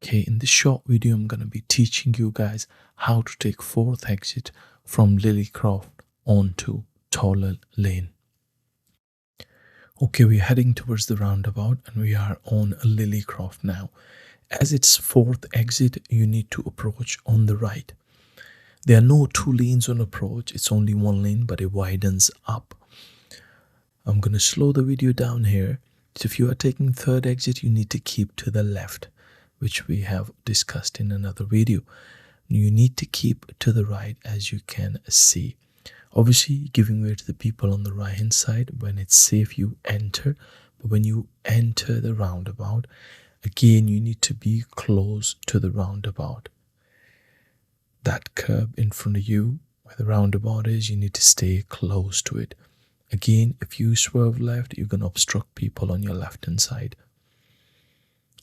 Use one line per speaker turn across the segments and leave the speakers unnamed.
Okay, in this short video, I'm going to be teaching you guys how to take 4th exit from Lillycroft onto Toller Lane. Okay, we're heading towards the roundabout and we are on Lillycroft now. As it's 4th exit, you need to approach on the right. There are no 2 lanes on approach, it's only 1 lane, but it widens up. I'm going to slow the video down here. So if you are taking 3rd exit, you need to keep to the left, which we have discussed in another video. You need to keep to the right, as you can see. Obviously, giving way to the people on the right hand side. When it's safe, you enter. But when you enter the roundabout, again, you need to be close to the roundabout. That curb in front of you, where the roundabout is, you need to stay close to it. Again, if you swerve left, you're going to obstruct people on your left hand side.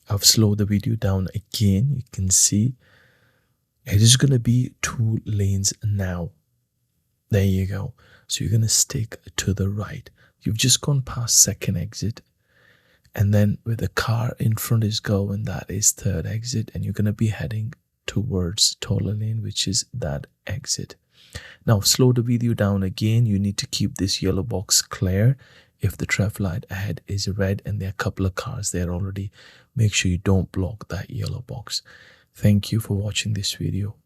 I've slowed the video down again. You can see it is going to be 2 lanes now. There you go. So you're going to stick to the right. You've just gone past 2nd exit. And then where the car in front is going, that is 3rd exit. And you're going to be heading towards Toller Lane, which is that exit. Now, slow the video down again. You need to keep this yellow box clear. If the traffic light ahead is red and there are a couple of cars there already, make sure you don't block that yellow box. Thank you for watching this video.